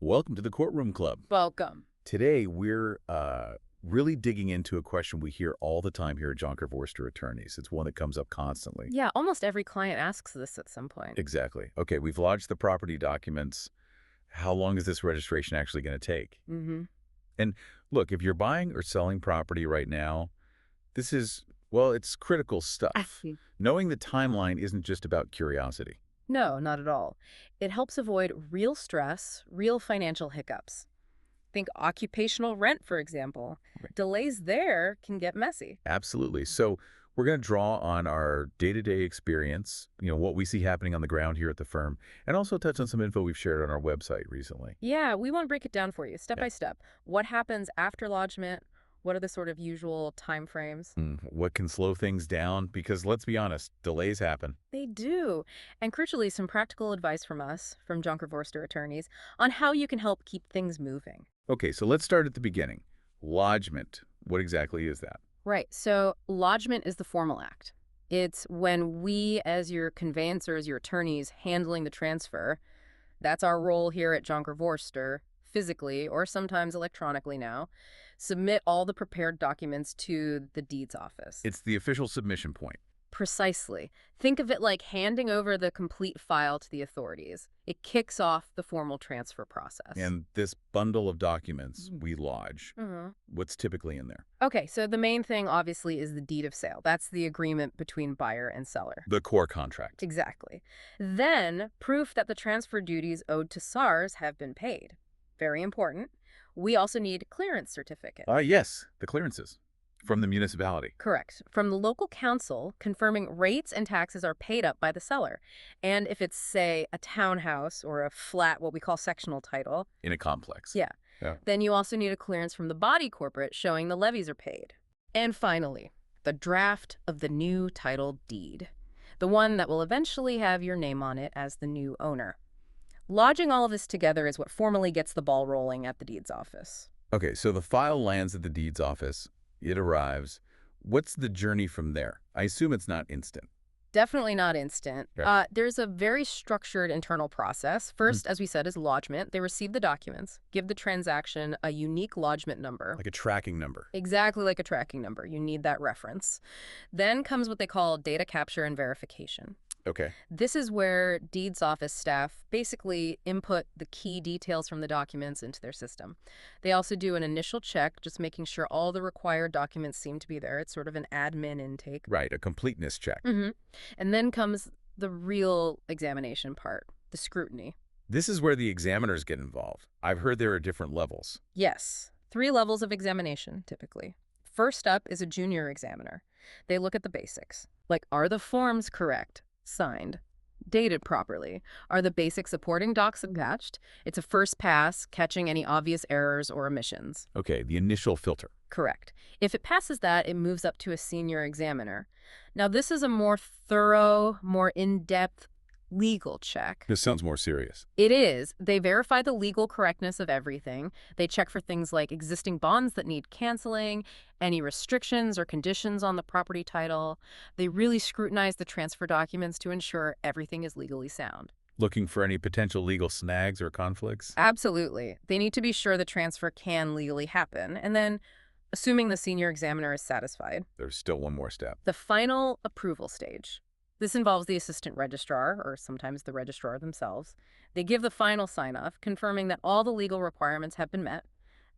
Welcome to the Courtroom Club. Welcome. Today, we're really digging into a question we hear all the time here at Jonker Vorster Attorneys. It's one that comes up constantly. Yeah, almost every client asks this at some point. Exactly. Okay, we've lodged the property documents. How long is this registration actually going to take? Mm-hmm. And look, if you're buying or selling property right now, this is, well, it's critical stuff. Knowing the timeline isn't just about curiosity. No, not at all. It helps avoid real stress, real financial hiccups. Think occupational rent, for example. Right. Delays there can get messy. Absolutely. So we're going to draw on our day-to-day experience, what we see happening on the ground here at the firm, and also touch on some info we've shared on our website recently. Yeah, we want to break it down for you, step by step. What happens after lodgement? What are the sort of usual time frames? What can slow things down? Because let's be honest, delays happen. They do. And crucially, some practical advice from us, from Jonker Vorster Attorneys, on how you can help keep things moving. Okay, so let's start at the beginning. Lodgement. What exactly is that? Right. So lodgement is the formal act. It's when we, as your conveyancers, your attorneys, handling the transfer, that's our role here at Jonker Vorster, physically or sometimes electronically now, submit all the prepared documents to the deeds office. It's the official submission point. Precisely. Think of it like handing over the complete file to the authorities. It kicks off the formal transfer process. And this bundle of documents we lodge, what's typically in there? Okay, so the main thing obviously is the deed of sale. That's the agreement between buyer and seller. The core contract. Exactly. Then, proof that the transfer duties owed to SARS have been paid. Very important. We also need clearance certificate. Yes, the clearances from the municipality. Correct. From the local council confirming rates and taxes are paid up by the seller. And if it's, say, a townhouse or a flat, what we call sectional title. In a complex. Yeah. Then you also need a clearance from the body corporate showing the levies are paid. And finally, the draft of the new title deed. The one that will eventually have your name on it as the new owner. Lodging all of this together is what formally gets the ball rolling at the deeds office. Okay, so the file lands at the deeds office. It arrives. What's the journey from there? I assume it's not instant. Definitely not instant. Yeah. There's a very structured internal process. First, as we said, is lodgement. They receive the documents, give the transaction a unique lodgement number. Like a tracking number. Exactly like a tracking number. You need that reference. Then comes what they call data capture and verification. Okay. This is where deeds office staff basically input the key details from the documents into their system. They also do an initial check, just making sure all the required documents seem to be there. It's sort of an admin intake. Right, a completeness check. And then comes the real examination part, the scrutiny. This is where the examiners get involved. I've heard there are different levels. Yes, 3 levels of examination, typically. First up is a junior examiner. They look at the basics, like are the forms correct? Signed, dated properly. Are the basic supporting docs attached? It's a first pass, catching any obvious errors or omissions. Okay, the initial filter. Correct. If it passes that, it moves up to a senior examiner. Now, this is a more thorough, more in-depth legal check. This sounds more serious. It is. They verify the legal correctness of everything. They check for things like existing bonds that need canceling, any restrictions or conditions on the property title. They really scrutinize the transfer documents to ensure everything is legally sound. Looking for any potential legal snags or conflicts? Absolutely. They need to be sure the transfer can legally happen. And then, assuming the senior examiner is satisfied, There's still one more step. the final approval stage. This involves the assistant registrar, or sometimes the registrar themselves. They give the final sign-off, confirming that all the legal requirements have been met.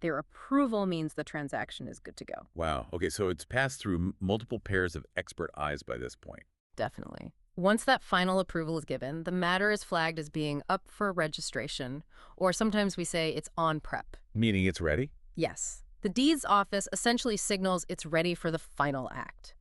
Their approval means the transaction is good to go. Wow. Okay, so it's passed through multiple pairs of expert eyes by this point. Definitely. Once that final approval is given, the matter is flagged as being up for registration, or sometimes we say it's on prep. Meaning it's ready? Yes. The deeds office essentially signals it's ready for the final act.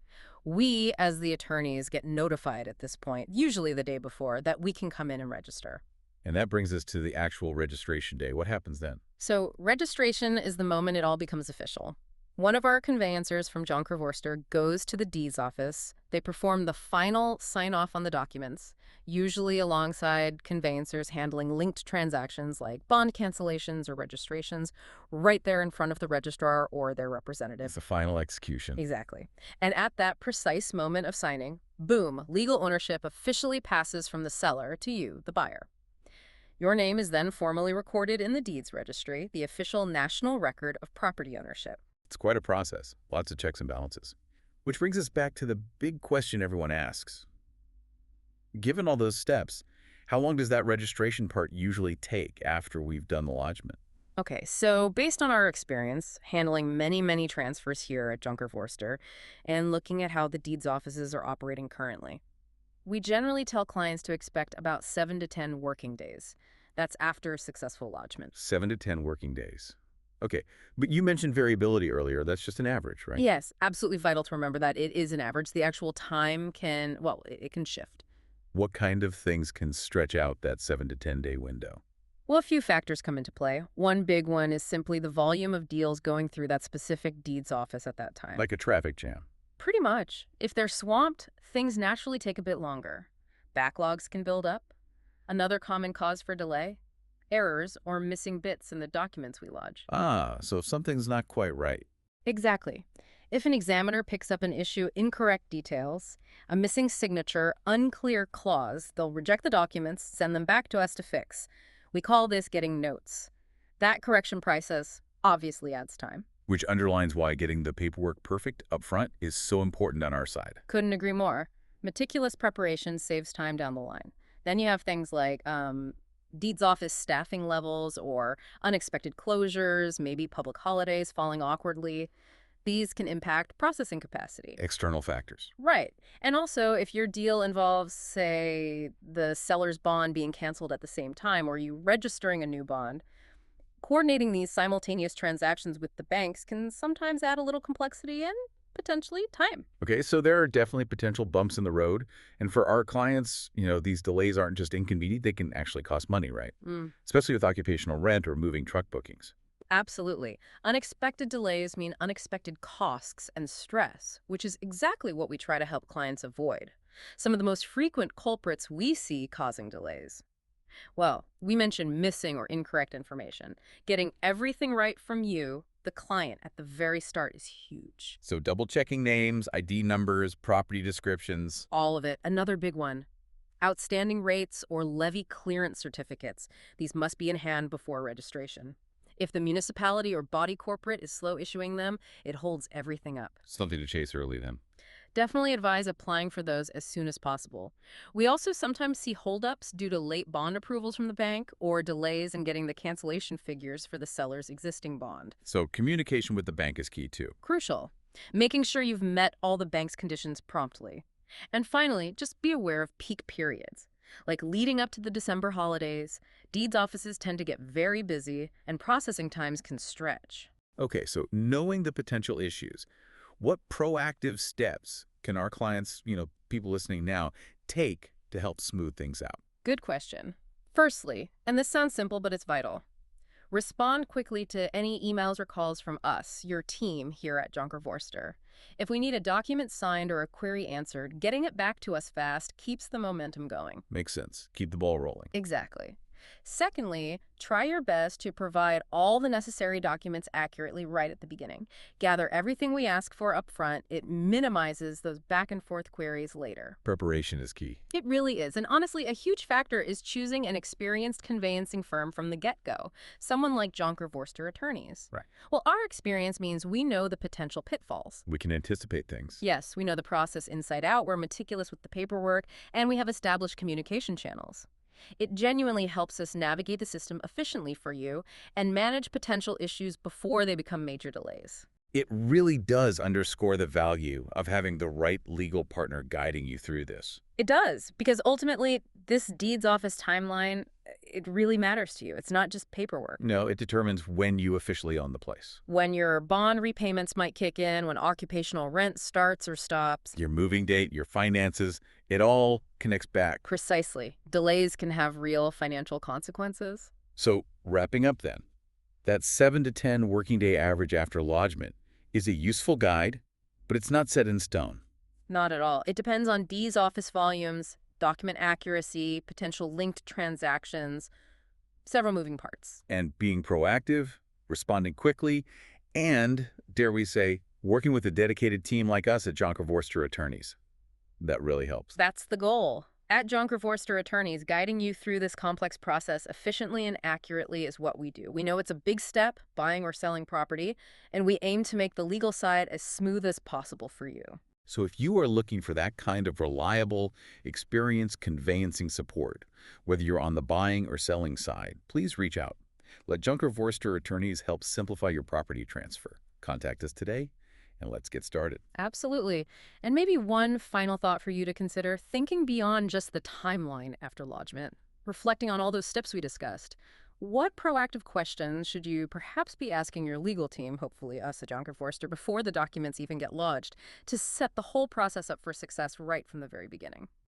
We, as the attorneys, get notified at this point, usually the day before, that we can come in and register. And that brings us to the actual registration day. What happens then? So registration is the moment it all becomes official. One of our conveyancers from Jonker Vorster goes to the deeds office. They perform the final sign-off on the documents, usually alongside conveyancers handling linked transactions like bond cancellations or registrations, right there in front of the registrar or their representative. It's the final execution. Exactly. And at that precise moment of signing, boom, legal ownership officially passes from the seller to you, the buyer. Your name is then formally recorded in the deeds registry, the official national record of property ownership. It's quite a process, lots of checks and balances. Which brings us back to the big question everyone asks. Given all those steps, how long does that registration part usually take after we've done the lodgement? Okay, so based on our experience handling many transfers here at Jonker Vorster and looking at how the deeds offices are operating currently, we generally tell clients to expect about 7 to 10 working days. That's after a successful lodgement. 7 to 10 working days. Okay, but you mentioned variability earlier. That's just an average, right? Yes, absolutely vital to remember that it is an average. The actual time can, well, it can shift. What kind of things can stretch out that 7 to 10 day window? Well, a few factors come into play. One big one is simply the volume of deals going through that specific deeds office at that time. Like a traffic jam. Pretty much. If they're swamped, things naturally take a bit longer. Backlogs can build up. Another common cause for delay? Errors or missing bits in the documents we lodge. Ah, so if something's not quite right. Exactly. If an examiner picks up an issue incorrect details, a missing signature, unclear clause, they'll reject the documents, send them back to us to fix. We call this getting notes. That correction process obviously adds time. Which underlines why getting the paperwork perfect up front is so important on our side. Couldn't agree more. Meticulous preparation saves time down the line. Then you have things like deeds office staffing levels or unexpected closures, maybe public holidays falling awkwardly. These can impact processing capacity. External factors. Right. And also, if your deal involves, say, the seller's bond being canceled at the same time or you registering a new bond, coordinating these simultaneous transactions with the banks can sometimes add a little complexity and potentially time. Okay, so there are definitely potential bumps in the road. And for our clients, these delays aren't just inconvenient, they can actually cost money, right? Especially with occupational rent or moving truck bookings. Absolutely. Unexpected delays mean unexpected costs and stress, which is exactly what we try to help clients avoid. Some of the most frequent culprits we see causing delays. Well, we mentioned missing or incorrect information. Getting everything right from you, the client, at the very start is huge. So double-checking names, ID numbers, property descriptions. All of it. Another big one. Outstanding rates or levy clearance certificates. These must be in hand before registration. If the municipality or body corporate is slow issuing them, it holds everything up. Something to chase early then. Definitely advise applying for those as soon as possible. We also sometimes see holdups due to late bond approvals from the bank or delays in getting the cancellation figures for the seller's existing bond. So communication with the bank is key too. Crucial. Making sure you've met all the bank's conditions promptly. And finally, just be aware of peak periods. Like leading up to the December holidays, deeds offices tend to get very busy and processing times can stretch. Okay, so knowing the potential issues, what proactive steps can our clients, people listening now, take to help smooth things out? Good question. Firstly, and this sounds simple, but it's vital, respond quickly to any emails or calls from us, your team here at Jonker Vorster. If we need a document signed or a query answered, getting it back to us fast keeps the momentum going. Makes sense. Keep the ball rolling. Exactly. Secondly, try your best to provide all the necessary documents accurately right at the beginning. Gather everything we ask for up front. It minimizes those back and forth queries later. Preparation is key. It really is. And honestly, a huge factor is choosing an experienced conveyancing firm from the get-go, someone like Jonker Vorster Attorneys. Right. Well, our experience means we know the potential pitfalls. We can anticipate things. Yes, we know the process inside out. We're meticulous with the paperwork, and we have established communication channels. It genuinely helps us navigate the system efficiently for you and manage potential issues before they become major delays. It really does underscore the value of having the right legal partner guiding you through this. It does, because ultimately, this deeds office timeline, it really matters to you. It's not just paperwork. No, it determines when you officially own the place. When your bond repayments might kick in, when occupational rent starts or stops. Your moving date, your finances, it all connects back. Precisely. Delays can have real financial consequences. So, wrapping up then, that 7 to 10 working day average after lodgement is a useful guide, but it's not set in stone. Not at all. It depends on deeds office volumes, document accuracy, potential linked transactions, several moving parts. And being proactive, responding quickly, and, dare we say, working with a dedicated team like us at Jonker Vorster Attorneys. That really helps. That's the goal. At Jonker Vorster Attorneys, guiding you through this complex process efficiently and accurately is what we do. We know it's a big step, buying or selling property, and we aim to make the legal side as smooth as possible for you. So if you are looking for that kind of reliable, experienced conveyancing support, whether you're on the buying or selling side, please reach out. Let Jonker Vorster Attorneys help simplify your property transfer. Contact us today, and let's get started. Absolutely. And maybe one final thought for you to consider, thinking beyond just the timeline after lodgement, reflecting on all those steps we discussed. What proactive questions should you perhaps be asking your legal team, hopefully us at Jonker Forster, before the documents even get lodged, to set the whole process up for success right from the very beginning?